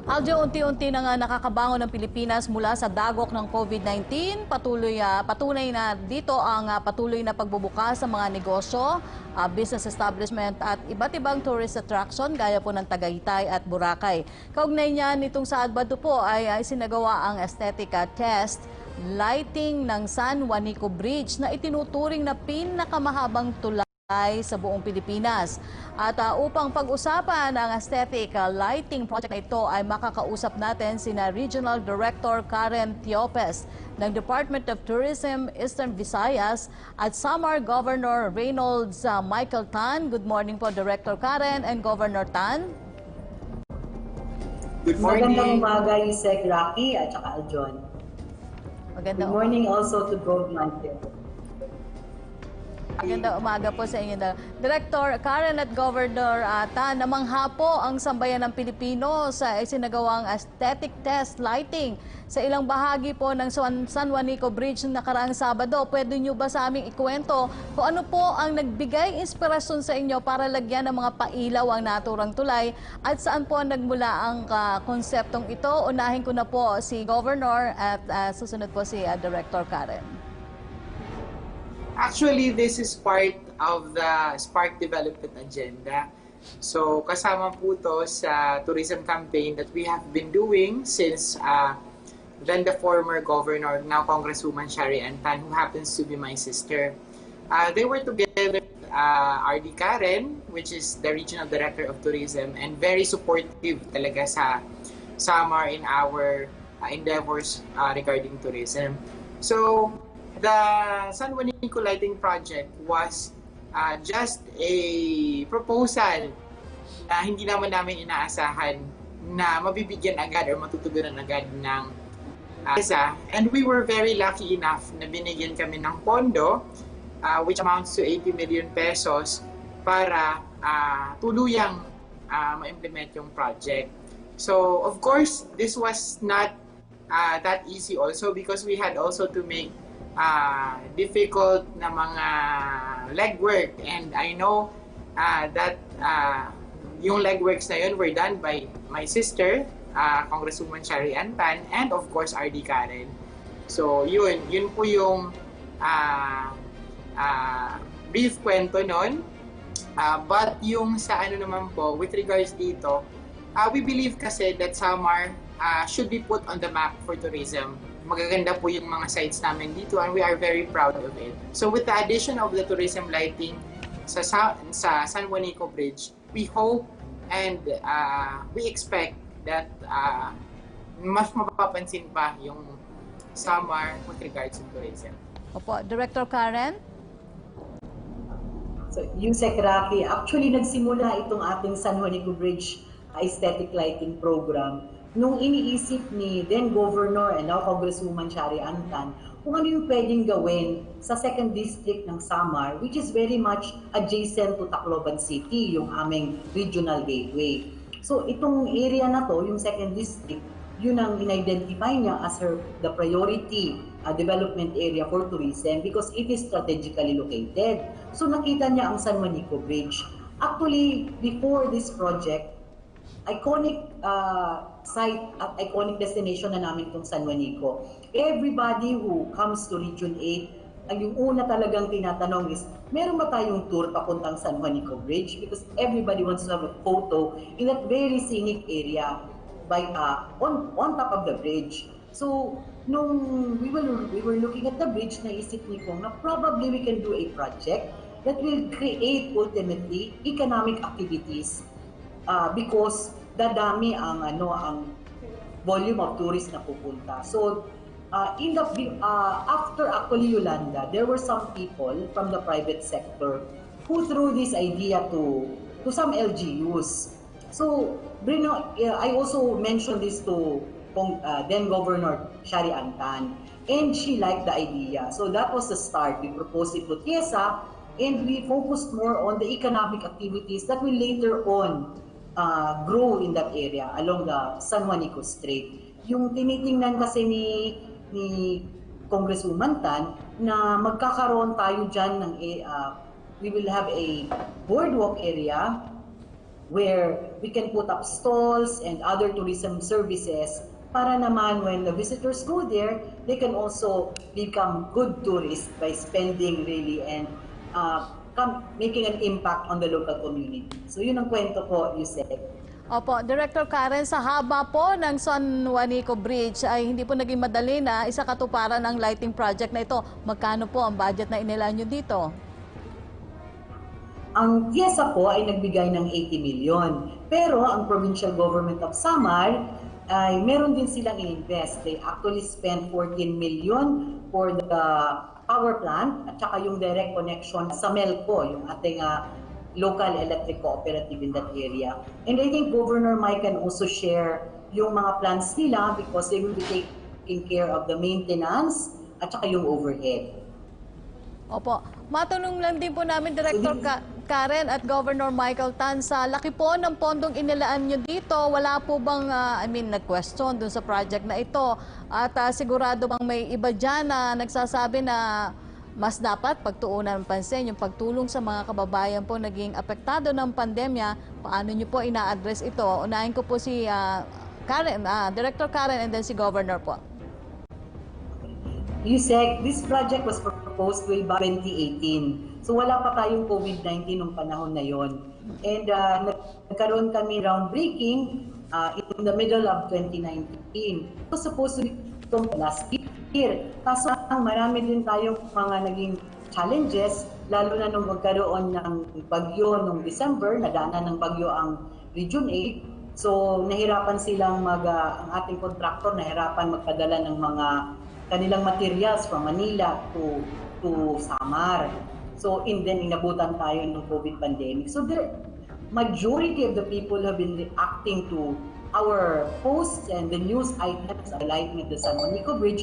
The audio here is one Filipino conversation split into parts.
Aljo, unti-unti na nga nakakabangon ng Pilipinas mula sa dagok ng COVID-19. Patunay na dito ang patuloy na pagbubukas sa mga negosyo, business establishment at iba't ibang tourist attraction gaya po ng Tagaytay at Boracay. Kaugnay niyan, nitong sa Sabado po ay sinagawa ang aesthetic test lighting ng Juanico Bridge na itinuturing na pinakamahabang tulay sa buong Pilipinas. At upang pag-usapan ang aesthetic lighting project na ito ay makakausap natin sina Regional Director Karen Tiopes ng Department of Tourism Eastern Visayas at Samar Governor Reynolds Michael Tan. Good morning po Director Karen and Governor Tan. Good morning. Magandang umaga Yusek Rocky at saka Aljon. Good morning also to Governor. Magandang umaga po sa inyo. Director Karen at Governor Tan, namangha po ang sambayan ng Pilipino sa isinagawang aesthetic test lighting sa ilang bahagi po ng Juanico Bridge nakaraang Sabado. Pwede nyo ba sa aming ikwento kung ano po ang nagbigay inspirasyon sa inyo para lagyan ng mga pailaw ang naturang tulay at saan po nagmula ang konseptong ito? Unahin ko na po si Governor at susunod po si Director Karen. Actually, this is part of the Spark Development Agenda. So, kasama po to sa tourism campaign that we have been doing since then the former governor, now Congresswoman Shari Antan, who happens to be my sister. They were together with RD Karen, which is the Regional Director of Tourism, and very supportive talaga sa Samar in our endeavors regarding tourism. So, the Juanico Lighting Project was just a proposal na hindi naman namin inaasahan na mabibigyan agad or matutugunan agad ng isa. And we were very lucky enough na binigyan kami ng pondo which amounts to 80 million pesos para tuluyang ma-implement yung project. So, of course, this was not that easy also because we had also to make difficult na mga legwork, and I know that yung legworks na yun were done by my sister, Congresswoman Shari Antan, and of course RD Karen. So yun po yung brief kwento nun. But yung sa ano naman po, with regards dito, we believe kasi that Samar should be put on the map for tourism. Magaganda po yung mga sites namin dito and we are very proud of it. So with the addition of the tourism lighting sa Juanico Bridge, we hope and we expect that mas mapapansin pa yung Samar with regards to tourism. Opo, Director Karen? So, Yusek Rocky, actually nagsimula itong ating Juanico Bridge aesthetic lighting program nung iniisip ni then Governor and now Congresswoman Shari Antan kung ano yung pwedeng gawin sa 2nd District ng Samar, which is very much adjacent to Tacloban City, yung aming regional gateway. So itong area na to, yung 2nd District, yun ang in-identify niya as the priority development area for tourism because it is strategically located. So nakita niya ang Juanico Bridge. Actually, before this project, iconic site at iconic destination na namin itong Juanico. Everybody who comes to Region 8, ang yung una talagang tinatanong is, meron ba tayong tour papuntang Juanico Bridge? Because everybody wants to have a photo in that very scenic area by on top of the bridge. So, nung we were looking at the bridge, naisip ni Kong na probably we can do a project that will create ultimately economic activities because dadami ang volume of tourists na pupunta. So after actually Yolanda, there were some people from the private sector who threw this idea to some LGUs. So I also mentioned this to then Governor Shari Antan, and she liked the idea. So that was the start. We proposed it to TIESA, and we focused more on the economic activities that will later on grow in that area along the Juanico Strait. Yung tinitingnan kasi ni Congresswoman Tan na magkakaroon tayo dyan ng we will have a boardwalk area where we can put up stalls and other tourism services para naman when the visitors go there, they can also become good tourists by spending really and making an impact on the local community. So yun ang kwento ko, Yusek. Opo, Director Karen, sa haba po ng San Juanico Bridge ay hindi po naging madali na isa katuparan ng lighting project na ito. Magkano po ang budget na inilaan nyo dito? Ang TIESA po ay nagbigay ng 80 million. Pero ang provincial government of Samar ay meron din silang in-invest. They actually spent 14 million for the power plant at saka yung direct connection sa MELCO, yung ating local electric cooperative in that area. And I think Governor Mike can also share yung mga plans nila because they will be taking care of the maintenance at saka yung overhead. Opo. Matanong lang din po namin, Director Karen at Governor Michael Tan, sa laki po ng pondong inilaan nyo dito, wala po bang, nag-question dun sa project na ito? At sigurado bang may iba dyan na nagsasabi na mas dapat pagtuunan ng pansin yung pagtulong sa mga kababayan po naging apektado ng pandemya? Paano nyo po ina-address ito? Unahin ko po si Director Karen and then si Governor po. Yusek, this project was proposed way back 2018. So wala pa tayong COVID-19 nung panahon na yon. And nagkaroon kami groundbreaking in the middle of 2019. It was supposed to be last year. Kaso marami din tayong mga naging challenges, lalo na nung magkaroon ng bagyo nung December, nadaanan ng bagyo ang Region 8. So nahirapan silang ang ating contractor nahirapan magpadala ng mga kanilang materials from Manila to Samar. So then inabutan tayo ng COVID pandemic. So the majority of the people have been reacting to our posts and the news items lighting at the San Juanico Bridge.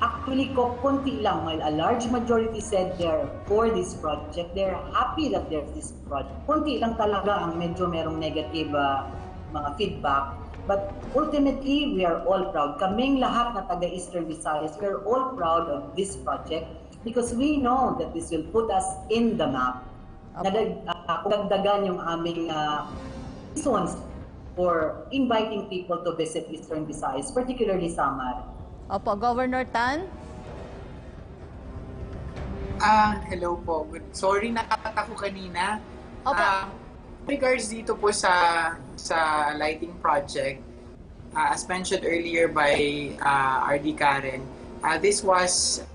Actually, konti lang, while a large majority said they're for this project, they're happy that there's this project. Konti lang talaga ang medyo merong negative mga feedback. But ultimately, we are all proud. Kaming lahat na taga-Eastern Visayas, we are all proud of this project because we know that this will put us in the map. Dagdagan yung aming reasons for inviting people to visit Eastern Visayas, particularly Samar. Opo, Governor Tan? Hello po. Sorry, nakakata ko kanina. Opo. Regards dito po sa lighting project, as mentioned earlier by RD Karen, this was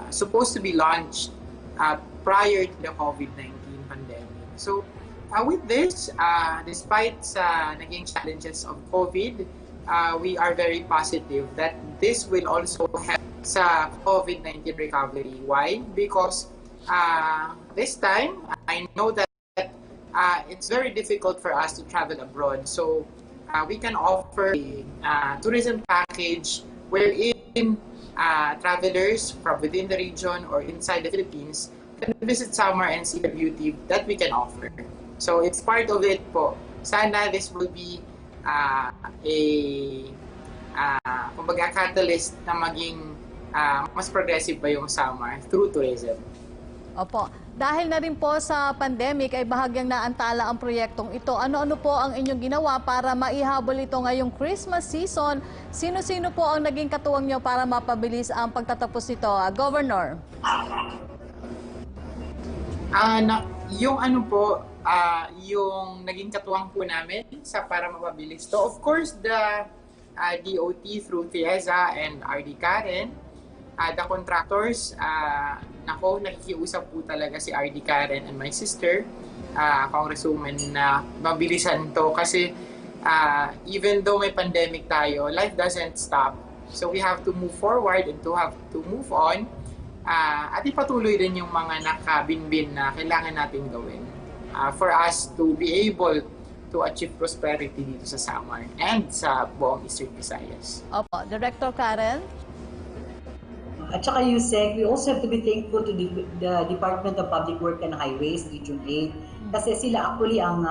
supposed to be launched prior to the COVID-19 pandemic. So with this, despite sa naging challenges of COVID, we are very positive that this will also help sa COVID-19 recovery. Why? Because this time, I know that it's very difficult for us to travel abroad. So we can offer a tourism package wherein travelers from within the region or inside the Philippines can visit Samar and see the beauty that we can offer. So it's part of it po. Sana this will be kumbaga catalyst na maging mas progressive pa yung Samar through tourism. Opo. Dahil na rin po sa pandemic ay bahagyang naantala ang proyektong ito. Ano-ano po ang inyong ginawa para maihabol ito ngayong Christmas season? Sino-sino po ang naging katuwang nyo para mapabilis ang pagtatapos nito, Governor? Yung naging katuwang po namin sa para mapabilis to, of course, the DOT through TIESA and RD Karen, the contractors, nakikiusap po talaga si RD Karen and my sister, Congresswoman, na mabilisan to kasi even though may pandemic tayo, life doesn't stop. So we have to move forward and to have to move on at ipatuloy rin yung mga nakabinbin na kailangan natin gawin for us to be able to achieve prosperity dito sa Samar and sa buong Eastern Visayas. Opo, Director Karen? At saka Yusek, we also have to be thankful to the Department of Public Works and Highways, Region 8, kasi sila actually ang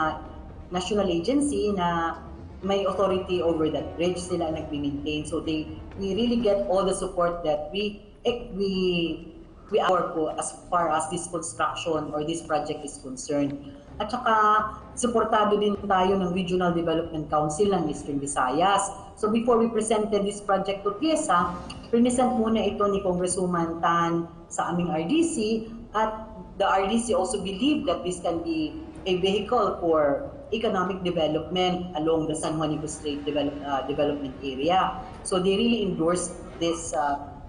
national agency na may authority over that bridge, sila nag-maintain. So we really get all the support that we offer po as far as this construction or this project is concerned. At saka suportado din tayo ng Regional Development Council ng Eastern Visayas. So before we presented this project to TIESA, present muna ito ni Congresswoman Tan sa aming RDC, at the RDC also believe that this can be a vehicle for economic development along the San Juanico Strait development area. So they really endorsed this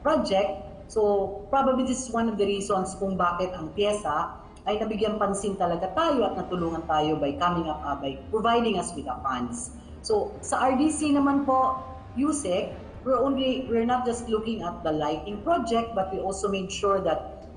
project. So probably this is one of the reasons kung bakit ang TIESA ay nabigyan pansin talaga tayo at natulungan tayo by coming up, by providing us with the funds. So sa RDC naman po, USEC, we're not just looking at the lighting project, but we also made sure that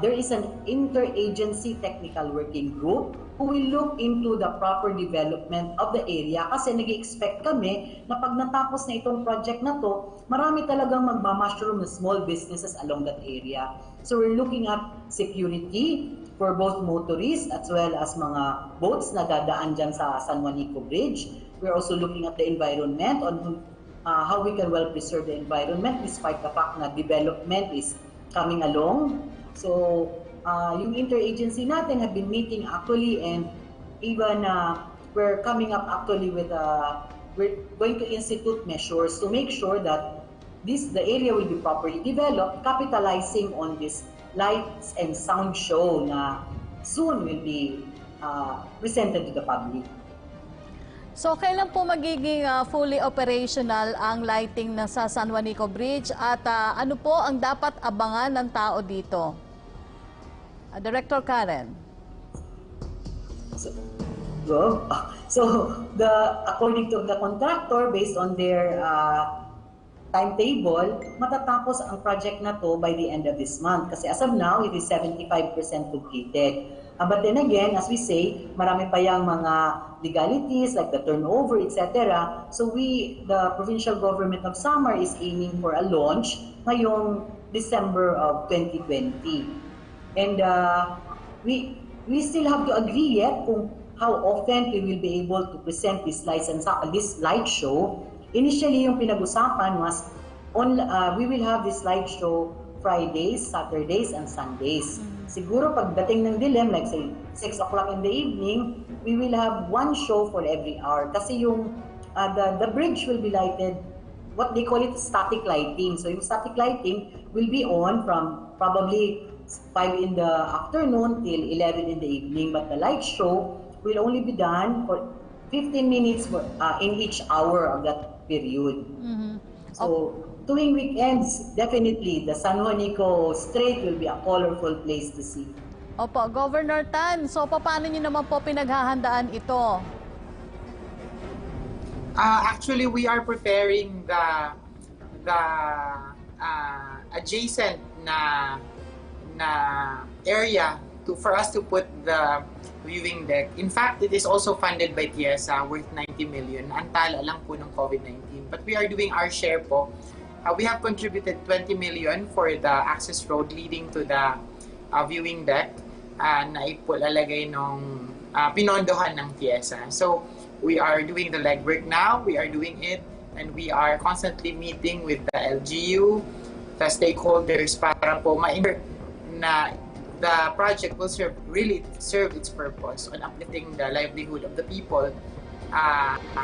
there is an interagency technical working group who will look into the proper development of the area, kasi nag-expect kami na pag natapos na itong project na to, marami talagang magmamashroom na small businesses along that area. So we're looking at security for both motorists as well as mga boats na dadaan dyan sa San Juanico Bridge. We're also looking at the environment, on how we can well preserve the environment despite the fact na development is coming along. So yung interagency natin have been meeting actually, and even we're coming up actually with we're going to institute measures to make sure that the area will be properly developed, capitalizing on this lights and sound show na soon will be presented to the public. So kailan po magiging fully operational ang lighting na sa San Juanico Bridge, at ano po ang dapat abangan ng tao dito? Director Karen. So according to the contractor, based on their timetable, matatapos ang project na to by the end of this month. Kasi as of now, it is 75% completed. But then again, as we say, marami pa yung mga legalities like the turnover, etc. So the provincial government of Samar is aiming for a launch ngayong December of 2020. And we still have to agree yet kung how often we will be able to present this light show. Initially, yung pinag-usapan was we will have this light show Fridays, Saturdays, and Sundays. Siguro pagdating ng dilim, like say 6 o'clock in the evening, we will have one show for every hour. Kasi yung the bridge will be lighted, what they call it, static lighting. So yung static lighting will be on from probably 5 in the afternoon till 11 in the evening. But the light show will only be done for 15 minutes in each hour of that period. So tuwing weekends, definitely the San Juanico Strait will be a colorful place to see. Opo, Governor Tan, so paano niyo naman po pinaghahandaan ito? Actually, we are preparing the adjacent na area for us to put the viewing deck. In fact, it is also funded by TIESA worth 90 million. Antala lang po ng COVID-19. But we are doing our share po. We have contributed 20 million for the access road leading to the viewing deck na ipulalagay nung pinondohan ng TIESA. So we are doing the legwork now. We are doing it, and we are constantly meeting with the LGU, the stakeholders, para po ma-ensure na the project will really serve its purpose on uplifting the livelihood of the people,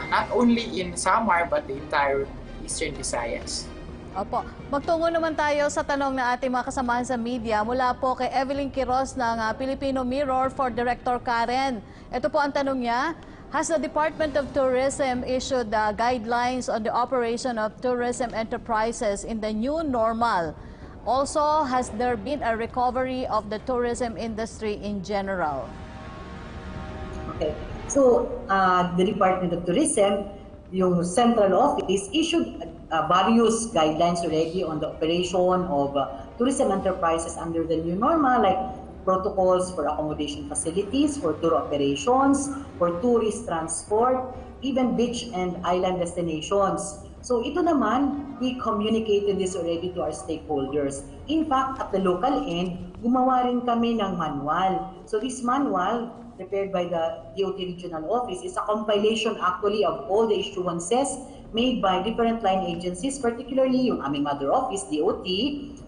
not only in Samar but the entire Eastern Visayas. Opo. Magtungo naman tayo sa tanong ng ating mga kasamahan sa media mula po kay Evelyn Quiroz ng Filipino Mirror for Director Karen. Ito po ang tanong niya. Has the Department of Tourism issued guidelines on the operation of tourism enterprises in the new normal? Also, has there been a recovery of the tourism industry in general? Okay. So, the Department of Tourism, yung central office, issued various guidelines already on the operation of tourism enterprises under the new normal, like protocols for accommodation facilities, for tour operations, for tourist transport, even beach and island destinations. So ito naman, we communicated this already to our stakeholders. In fact, at the local end, gumawa rin kami ng manual. So this manual, prepared by the DOT Regional Office, is a compilation actually of all the issuances made by different line agencies, particularly yung aming mother office, DOT,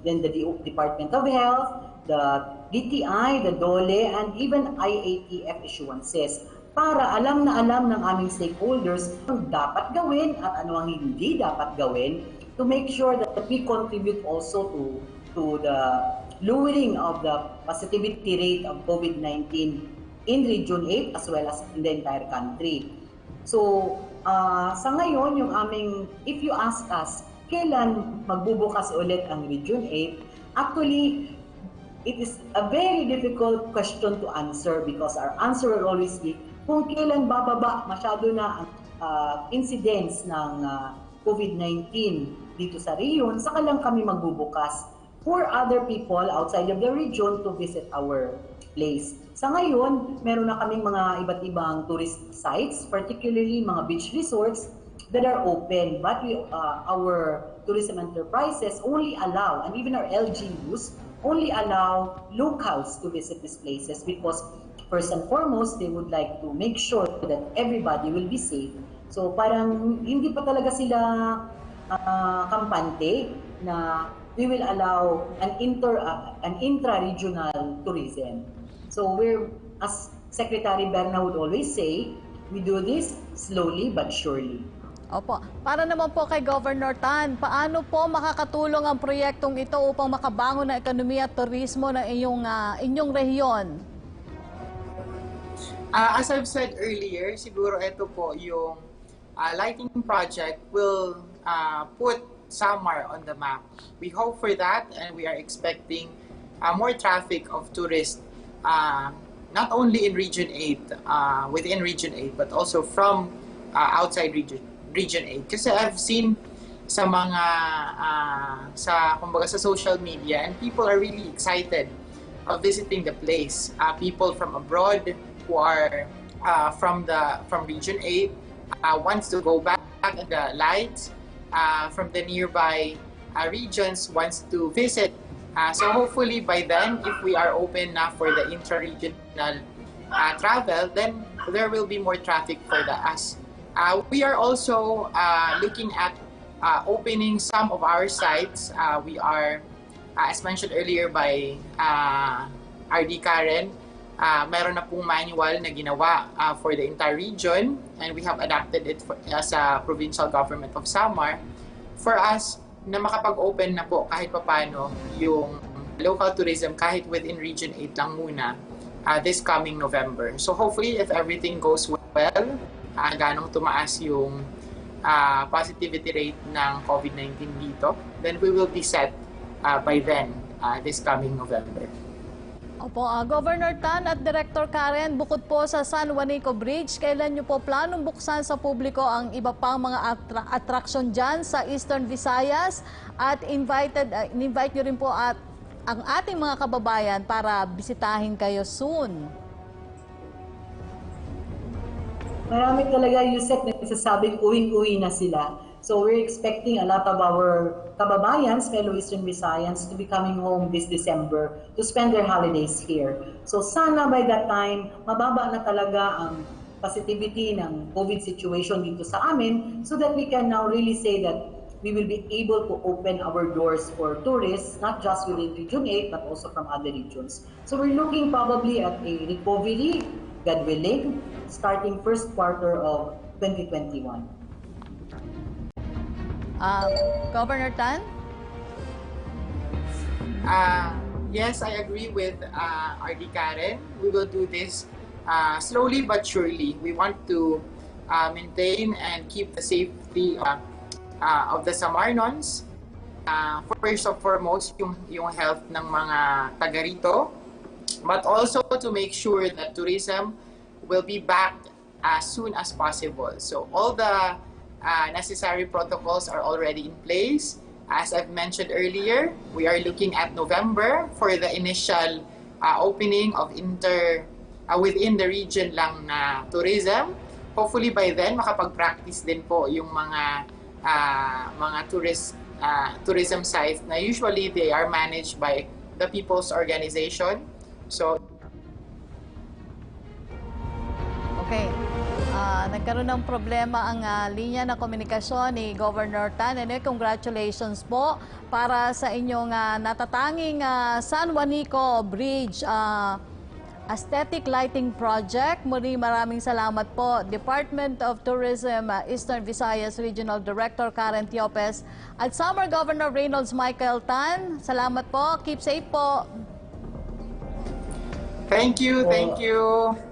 then the Department of Health, the DTI, the DOLE, and even IATF issuances. para alam na alam ng aming stakeholders ang dapat gawin at ano ang hindi dapat gawin to make sure that we contribute also to the lowering of the positivity rate of COVID-19 in Region 8 as well as in the entire country. So, sa ngayon, yung aming, if you ask us, kailan magbubukas ulit ang Region 8, actually, it is a very difficult question to answer because our answer will always be kung kailan bababa masyado na ang incidence ng COVID-19 dito sa region, saka lang kami magbubukas for other people outside of the region to visit our place. Sa ngayon, meron na kaming mga iba't ibang tourist sites, particularly mga beach resorts that are open, but our tourism enterprises only allow, and even our LGUs, only allow locals to visit these places because first and foremost, they would like to make sure that everybody will be safe. So parang hindi pa talaga sila kampante na we will allow an intra-regional tourism. So we're, as Secretary Berna would always say, we do this slowly but surely. Opo. Para naman po kay Governor Tan, paano po makakatulong ang proyektong ito upang makabangon ng ekonomiya at turismo ng inyong rehiyon? As I've said earlier, siguro ito po yung lighting project will put Samar on the map. We hope for that and we are expecting more traffic of tourists not only in Region 8, within Region 8, but also from outside Region 8. Kasi I've seen sa mga, kumbaga sa social media, and people are really excited of visiting the place. People from abroad who are from Region 8 wants to go back at the lights. From the nearby regions wants to visit. So hopefully by then, if we are open na for the intra-regional travel, then there will be more traffic for us. We are also looking at opening some of our sites. We are, as mentioned earlier by RD Karen, meron na pong manual na ginawa for the entire region, and we have adapted it as a provincial government of Samar for us na makapag-open na po kahit papano yung local tourism kahit within Region 8 lang muna this coming November. So hopefully if everything goes well, ganong tumaas yung positivity rate ng COVID-19 dito, then we will be set by then, this coming November. Opo, Governor Tan at Director Karen, bukod po sa Juanico Bridge, kailan nyo po planong buksan sa publiko ang iba pang mga attraction dyan sa Eastern Visayas? At invite nyo rin po ang ating mga kababayan para bisitahin kayo soon. Marami talaga, Yusek, nagsasabing uwing-uwi na sila. So we're expecting a lot of our kababayans, fellow Eastern Visayans, to be coming home this December to spend their holidays here. So sana by that time, mababa na talaga ang positivity ng COVID situation dito sa amin so that we can now really say that we will be able to open our doors for tourists, not just within Region 8, but also from other regions. So we're looking probably at a recovery, God willing, starting first quarter of 2021. Governor Tan? Yes, I agree with RD Karen. We will do this slowly but surely. We want to maintain and keep the safety of the Samarnons. First and foremost, yung health ng mga taga rito, but also to make sure that tourism will be back as soon as possible. So all the necessary protocols are already in place. As I've mentioned earlier, we are looking at November for the initial opening of within the region lang na tourism. Hopefully by then, makapag-practice din po yung mga tourism sites na usually they are managed by the People's Organization. So, okay. Nagkaroon ng problema ang linya ng komunikasyon ni Governor Tan. And congratulations po para sa inyong natatanging Juanico Bridge aesthetic lighting project. Muli maraming salamat po. Department of Tourism, Eastern Visayas Regional Director Karen Tiopes at Samar Governor Reynolds Michael Tan. Salamat po. Keep safe po. Thank you.